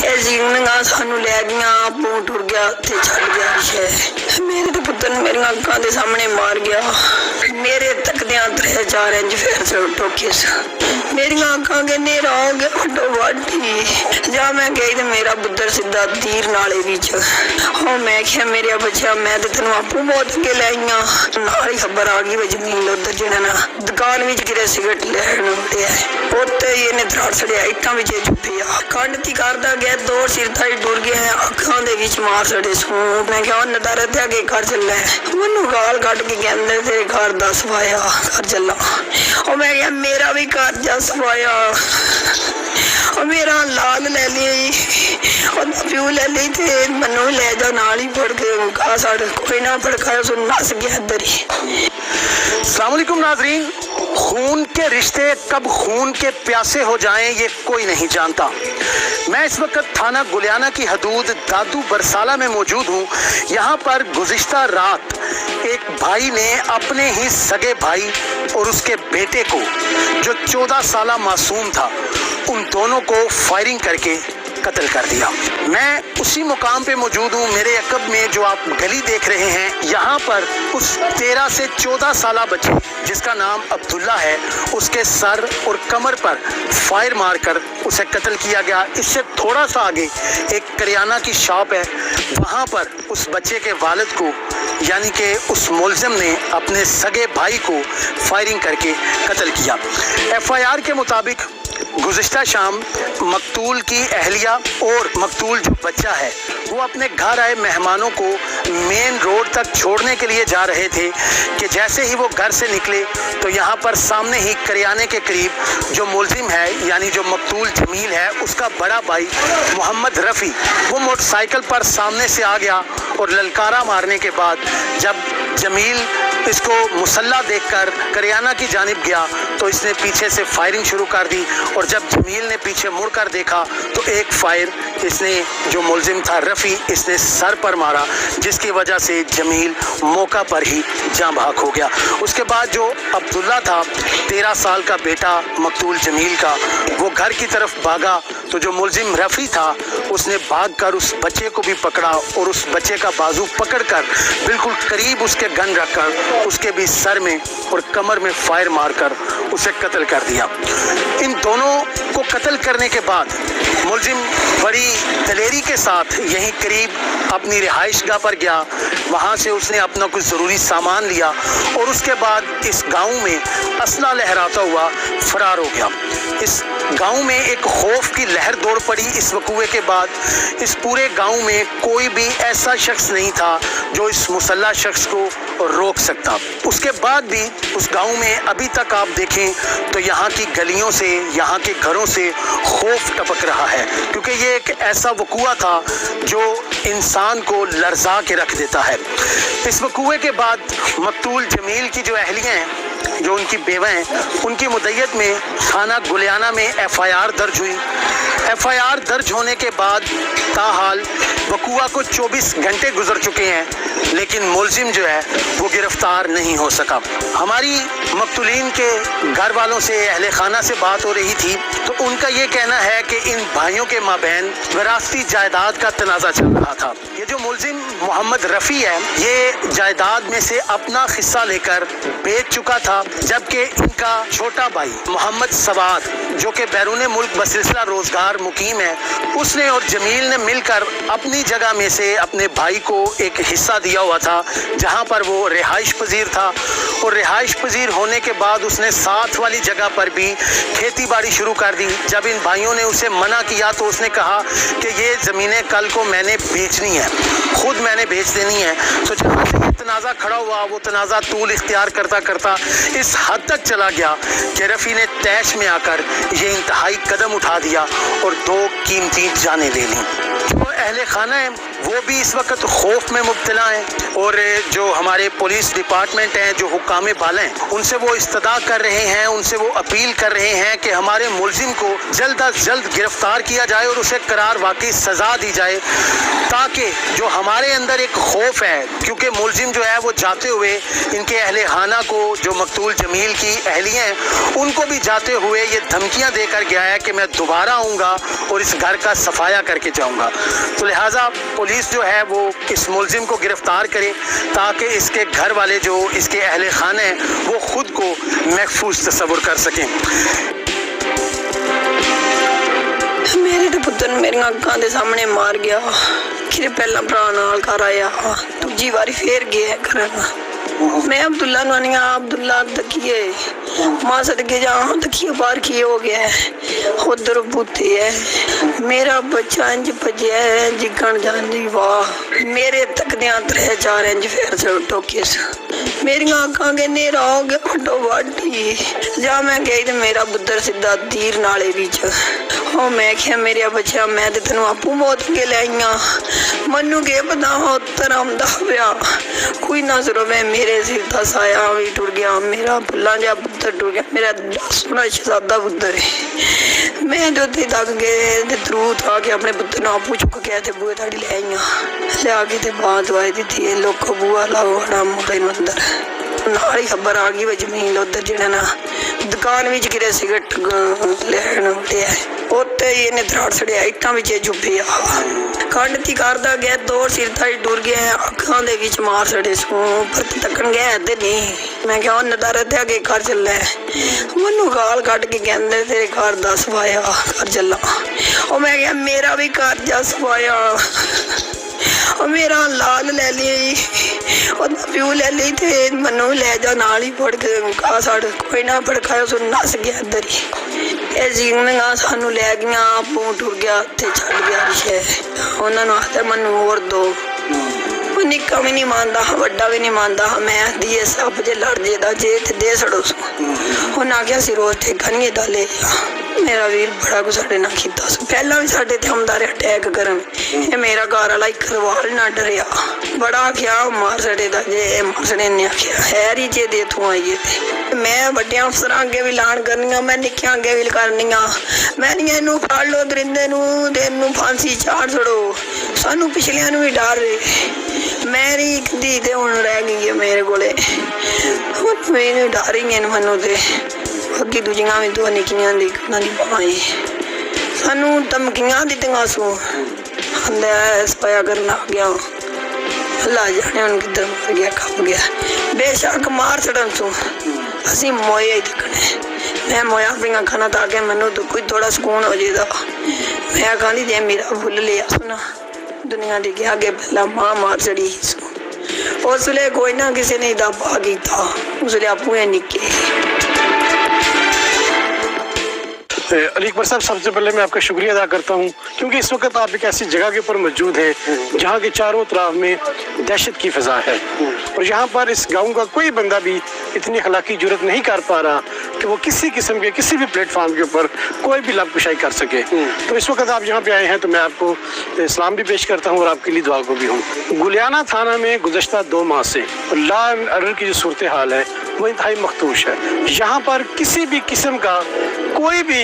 ਇਹ ਜ਼ਿੰਦਗਾ ਸਾਨੂੰ ਲੈ ਗਈਆਂ, ਆਪੂ ਟੁਰ ਗਿਆ ਤੇ ਛੱਡ ਗਿਆ ਸ਼ਹਿ। ਮੇਰੇ ਤੇ ਪੁੱਤਰ ਨੂੰ ਮੇਰੀਆਂ ਅੱਖਾਂ ਦੇ ਸਾਹਮਣੇ ਮਾਰ ਗਿਆ। ਮੇਰੇ ਤੱਕਦਿਆਂ 3-4 ਇੰਚ ਫਿਰ ਟੋਕੇ ਮੇਰੀਆਂ ਅੱਖਾਂ ਕੇ ਨੇਰਾ ਹੋ ਗਿਆ ਵੱਡੋ ਵਾਢੀ। ਜਾਂ ਮੈਂ ਗਈ ਤੇ ਮੇਰਾ ਪੁੱਤਰ ਸਿੱਧਾ ਤੀਰ ਨਾਲੇ ਵਿੱਚ। ਉਹ ਮੈਂ ਕਿਹਾ ਮੇਰੇ ਬੱਚਿਆ ਮੈਂ ਤੇ ਤੈਨੂੰ ਆਪੂ ਬਹੁਤ ਅੱਗੇ ਲੈ ਆਈਆਂ। ਨਾਲ ਹੀ ਖਬਰ ਆ ਗਈ ਵੀ ਜ਼ਮੀਨ ਉੱਧਰ ਜਿਹੜਾ ਨਾ ਦੁਕਾਨ ਵਿੱਚ ਕਿਤੇ ਸਿਗਰਟ ਲੈਣ ਉੱਡਿਆ, ਉੱਤੇ ਹੀ ਇਹਨੇ ਧਰਾੜ ਛੜਿਆ, ਇੱਟਾਂ ਵਿੱਚ ਚੁੱਪਿਆ। ਕੰਡਤੀ ਕਰਦਾ ਗਿਆ, ਦੋ ਸਿਰ ਥਾਈ ਟੁਰ ਗਿਆ, ਅੱਖਾਂ ਦੇ ਵਿੱਚ ਮਾਰ ਛੜੇ ਸੂਟ। ਮੈਂ ਕਿਹਾ ਉਹ ਨਦਾਰੇ ਤੇ ਅੱਗੇ ਘਰ ਚੱਲਾ। ਮੈਨੂੰ ਗਾਲ ਕੱਢ ਕੇ ਕਹਿੰਦੇ ਤੇਰੇ ਘਰ ਦਾ ਸਵਾਇਆ ਘਰ ਚੱਲਾ। ਉਹ ਮੈਂ ਕਿਹਾ ਮੇਰਾ ਵੀ ਘਰ ਜਾ ਸਵਾਇਆ। ਉਹ ਮੇਰਾ ਲਾਲ ਲੈ ਲਈ, ਉਹਦਾ ਪਿਓ ਲੈ ਲਈ ਤੇ ਮੈਨੂੰ ਲੈ ਜਾ ਨਾਲ ਹੀ ਫੜ ਕੇ ਕहा साढ़े कोई ना भड़काया, सो नस गया इधर ही। अस्सलाम वालेकुम नाजरीन, खून के रिश्ते कब खून के प्यासे हो जाएं ये कोई नहीं जानता। मैं इस वक्त थाना गुलियाना की हदूद दादू बरसाला में मौजूद हूँ। यहाँ पर गुज़िश्ता रात एक भाई ने अपने ही सगे भाई और उसके बेटे को, जो 14 साला मासूम था, उन दोनों को फायरिंग करके कत्ल कर दिया। मैं उसी मुकाम पे मौजूद हूँ। मेरे अकब में जो आप गली देख रहे हैं, यहाँ पर उस 13 से 14 साला बच्चे जिसका नाम अब्दुल्ला है, उसके सर और कमर पर फायर मारकर उसे कत्ल किया गया। इससे थोड़ा सा आगे एक करियाना की शॉप है, वहाँ पर उस बच्चे के वालिद को यानी कि उस मुलजिम ने अपने सगे भाई को फायरिंग करके कत्ल किया। FIR के मुताबिक गुज़िश्ता शाम मकतूल की अहलिया और मकतूल जो बच्चा है वो अपने घर आए मेहमानों को मेन रोड तक छोड़ने के लिए जा रहे थे कि जैसे ही वो घर से निकले तो यहाँ पर सामने ही करियाने के करीब जो मुलजिम है यानी जो मकतूल जमील है, उसका बड़ा भाई मोहम्मद रफ़ी वो मोटरसाइकिल पर सामने से आ गया और ललकारा मारने के बाद जब जमील इसको मुसल्ला देखकर करियाना की जानिब गया तो इसने पीछे से फायरिंग शुरू कर दी। और जब जमील ने पीछे मुड़कर देखा तो एक फायर इसने जो मुलजिम था रफ़ी, इसने सर पर मारा, जिसकी वजह से जमील मौका पर ही जाँ भाग हो गया। उसके बाद जो अब्दुल्ला था 13 साल का बेटा मकतूल जमील का, वो घर की तरफ भागा तो जो मुलजिम रफ़ी था उसने भागकर उस बच्चे को भी पकड़ा और उस बच्चे का बाजू पकड़कर बिल्कुल करीब उसके गन रखकर उसके भी सर में और कमर में फायर मारकर उसे कत्ल कर दिया। इन दोनों को कत्ल करने के बाद मुलजिम बड़ी दलेरी के साथ यहीं करीब अपनी रिहाइशगाह पर गया। वहाँ से उसने अपना कुछ ज़रूरी सामान लिया और उसके बाद इस गांव में असला लहराता हुआ फरार हो गया। इस गांव में एक खौफ की लहर दौड़ पड़ी। इस वकूए के बाद इस पूरे गांव में कोई भी ऐसा शख्स नहीं था जो इस मुसल्ला शख्स को रोक सकता। उसके बाद भी उस गांव में अभी तक आप देखें तो यहाँ की गलियों से, यहाँ के घरों से खौफ टपक रहा है, क्योंकि ये एक ऐसा वकूआ था जो इंसान को लरजा के रख देता है। इस वकूए के बाद मकतूल जमील की जो अहलियाँ हैं, जो उनकी बेवा हैं, उनकी मुद्दत में थाना गुलियाना में FIR दर्ज हुई। FIR दर्ज होने के बाद ताहाल वकूआ को 24 घंटे गुजर चुके हैं, लेकिन मुलजिम जो है वो गिरफ्तार नहीं हो सका। हमारी मकतूलीन के घर वालों से, अहले खाना से बात हो रही थी तो उनका ये कहना है कि इन भाइयों के माबैन विरासती जायदाद का तनाज़ा चल रहा था। ये जो मुलजिम मोहम्मद रफ़ी है, ये जायदाद में से अपना हिस्सा लेकर बेच चुका था, जबकि इनका छोटा भाई मोहम्मद सवाद जो कि बैरून मुल्क बसिलसिला रोज़गार मुकीम है, उसने और जमील ने मिलकर अपनी जगह में से अपने भाई को एक हिस्सा दिया हुआ था, जहां पर वो रिहाइश पजीर था। और रिहाइश पजीर होने के बाद उसने साथ वाली जगह पर भी खेती बाड़ी शुरू कर दी। जब इन भाइयों ने उसे मना किया तो उसने कहा कि ये ज़मीनें कल को मैंने बेचनी है, खुद मैंने बेच देनी है। तो जहाँ से ये तनाज़ा खड़ा हुआ, वो तनाज़ा तूल इख्तियार करता करता इस हद तक चला गया कि रफ़ी ने तैश में आकर ये इंतहाई कदम उठा दिया और 2 कीमती जानें ले लीं। जो अहले खाना है वो भी इस वक्त खौफ में मुब्तला हैं और जो हमारे पुलिस डिपार्टमेंट हैं, जो हुक्काम बाला हैं, उनसे वो इस्तदा कर रहे हैं, उनसे वो अपील कर रहे हैं कि हमारे मुलजिम को जल्द अज जल्द गिरफ्तार किया जाए और उसे करार वाकई सज़ा दी जाए, ताकि जो हमारे अंदर एक खौफ है, क्योंकि मुलजिम जो है वो जाते हुए इनके अहले खाना को, जो मकतूल जमील की अहलियाँ हैं, उनको भी जाते हुए ये धमकियाँ देकर गया है कि मैं दोबारा आऊँगा और इस घर का सफाया करके जाऊँगा। तो लिहाजा पुलिस जो है वो इस मुलजिम को गिरफ्तार करे ताकि इसके घर वाले, जो इसके अहले खाने हैं, वो खुद को महफूज तस्वुर कर सकें। मेरे तो पुत्र मेरी अक्खां दे सामने मार गया कि पहला भरा नाल घर आया, दूजी बारी फिर गया करना। मैं अब्दुल्ला नानिया अब्दुल्ला तकिए मां सदके जा तकिए बार की हो गया है, उधर बूते है मेरा बच्चा इंज भजया है जिगण जानी वाह, मेरे तकदियां 3-4 इंच फिर से टोके मेरी अखां के नेरा हो गया फटो वाटी जा मैं गई तो मेरा बुद्धर सीधा तीर नाले बिच। ओ मैं क्या मेरे बच्चा मैं तो तेन आपू मौत के लाइया, मनु के पता हो तरमदा पिया कोई ना जरो मैं मेरे सिर का साया भी टुट गया, मेरा भुला जा पुत्र टुट गया, मेरा सोना शहजादा पुत्र है। मैं जो तक गए थरू था कि अपने पुत्र आपू चुक के थे बुए ताड़ी ले आईया, लिया के बात दवाई दी थी लोग बुआ लाओ बड़ा मुंडे अंदर नाल ही खबर आ गई जमीन उधर जो ना दुकान भी कि सिगरेट लैन उठिया उत्ते इन्हें धराड़ सड़िया इट्टां विच चुपी आ खंड ती करदा गया दो सिर ताई टुर गया अखां दे विच मार सड़े सू पर तकन गया ते नहीं। मैं क्या नदारे ते अगे घर चले मनु गाल कट के कहंदे तेरे घर दा सवाया घर चला। ओ मैं क्या मेरा भी घर जा सवाया और मेरा लाल ले ली प्यू ले ली थे मनु ले जा नाल ही फड़ के कहा साड़ कोई ना फड़काया सो नस गया इधर ही जीवनियां सानू लै गया आपू टुर गया ते छड़ गया शह उन्होंने आखते मनु और दो निक्का भी नहीं मानता वड्डा भी नहीं मानता मैं दिए सब जे लड़ जेदा जे ते दे सड़ो सो उन्हें आख्या सी रोज ठेका नहीं एदा ले मेरा वीर बड़ा कुछ साढ़े ना कीता सो पहला भी साढ़े ते आंदा रहा अटैक करन ये मेरा घर वाला एक करवाल ना डरिया बड़ा आख्या मार सड़े दा जे मार सड़े ने आख्या हैर ही जे दे तू आइए ते मैं वड्डे अफसर अगे भी लान करनिया मैं निक्कियां अगे भी करनिया मैं नहीं इनू फड़ लो दरिंदे नू ते इनू फांसी चाड़ छड़ो सानू पिछलियां नू भी डर मेरी एक धी ते हुण रह गई है मेरे कोले मैनू डर ही है मनु ते अगे दूजियां भी दो निक्कियां दी कन्ना दी भाई सानू धमकियां दित्तियां सू आंदा स्पाया करना आ गया अल्लाह जाने हुण किधर मर गया कब गया बेशक मार छड़न सू असी मोए ही दिखने मैं मोया पिंगा खाना ताकि मैनू तो कोई थोड़ा सुकून हो जाएगा। मैं कहती जे मेरा फुल लिया सुना दुनिया दी के आगे पहला मां मार चढ़ी उस वे कोई ना किसी ने दाबा किया उस वे आपू निके। अली अकबर साहब, सबसे पहले मैं आपका शुक्रिया अदा करता हूँ क्योंकि इस वक्त आप एक ऐसी जगह के ऊपर मौजूद हैं जहाँ के चारों तरफ में दहशत की फिजा है और यहाँ पर इस गांव का कोई बंदा भी इतनी हलाकी जुर्रत नहीं कर पा रहा कि वो किसी किस्म के किसी भी प्लेटफॉर्म के ऊपर कोई भी लाभकुशाई कर सके। तो इस वक्त आप यहाँ पे आए हैं तो मैं आपको इस्लाम भी पेश करता हूँ और आपके लिए दुआ को भी हूँ। गुलियाना थाना में गुज़श्ता 2 माह से लॉ एंड ऑर्डर की जो सूरत हाल है वो इंतहाई मखदूश है। यहाँ पर किसी भी किस्म का कोई भी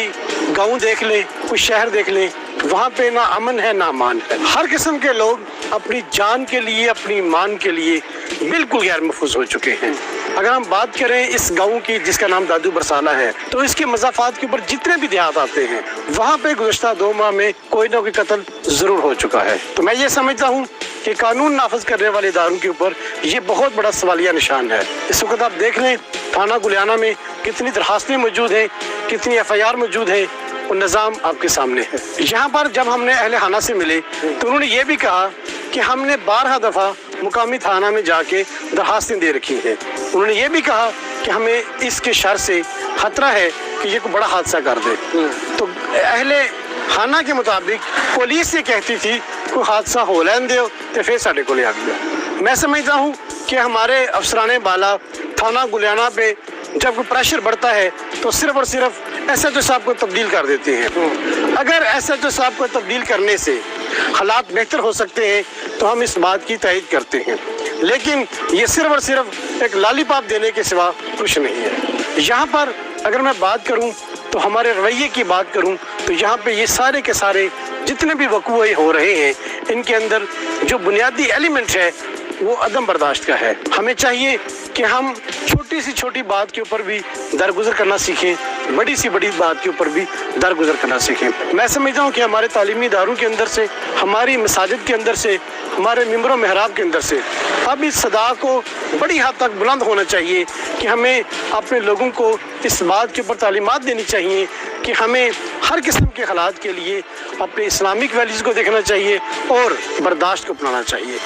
गांव देख ले, कोई शहर देख ले, वहाँ पे ना अमन है ना अमान है। हर किस्म के लोग अपनी जान के लिए, अपनी मान के लिए बिल्कुल गैर महफूज हो चुके हैं। अगर हम बात करें इस गांव की जिसका नाम दादू बरसाला है तो इसके मज़ाफ़ात के ऊपर जितने भी देहात आते हैं वहाँ पे गुज़श्ता 2 माह में कोई ना कोई कत्ल ज़रूर हो चुका है। तो मैं ये समझता हूँ कि कानून नाफज करने वाले इदारों के ऊपर ये बहुत बड़ा सवालिया निशान है। इस वक्त आप देख लें थाना गुलियाना में कितनी दरखास्तें मौजूद हैं, कितनी FIR मौजूद है और निज़ाम आपके सामने है। यहाँ पर जब हमने अहले खाना से मिले तो उन्होंने ये भी कहा कि हमने 12 दफ़ा मुकामी थाना में जाके दरखास्तें दे रखी हैं। उन्होंने ये भी कहा कि हमें इसके शर से खतरा है कि ये कोई बड़ा हादसा कर दे। तो अहले खाना के मुताबिक पुलिस ये कहती थी कोई हादसा हो लैन दो तो फिर साढ़े को आ गया। मैं समझता हूँ कि हमारे अफसरान बाला थाना गुलियाना पे जब कोई प्रेशर बढ़ता है तो सिर्फ और सिर्फ SHO साहब को तब्दील कर देते हैं। अगर SHO साहब को तब्दील करने से हालात बेहतर हो सकते हैं तो हम इस बात की तायद करते हैं, लेकिन ये सिर्फ और सिर्फ एक लॉलीपॉप देने के सिवा कुछ नहीं है। यहाँ पर अगर मैं बात करूँ तो हमारे रवैये की बात करूँ तो यहाँ पे ये सारे के सारे जितने भी वक़ूए हो रहे हैं, इनके अंदर जो बुनियादी एलिमेंट है वो अदम बर्दाश्त का है। हमें चाहिए कि हम छोटी सी छोटी बात के ऊपर भी दरगुजर करना सीखें, बड़ी सी बड़ी बात के ऊपर भी दरगुजर करना सीखें। मैं समझता हूँ कि हमारे तालीमी इदारों के अंदर से, हमारी मसाजिद के अंदर से, हमारे मिंबर महराब के अंदर से अब इस सदा को बड़ी हद तक बुलंद होना चाहिए कि हमें अपने लोगों को इस बात के ऊपर तालीमात देनी चाहिए कि हमें हर किस्म के हालात के लिए अपने इस्लामिक वैल्यूज़ को देखना चाहिए और बर्दाश्त को अपनाना चाहिए।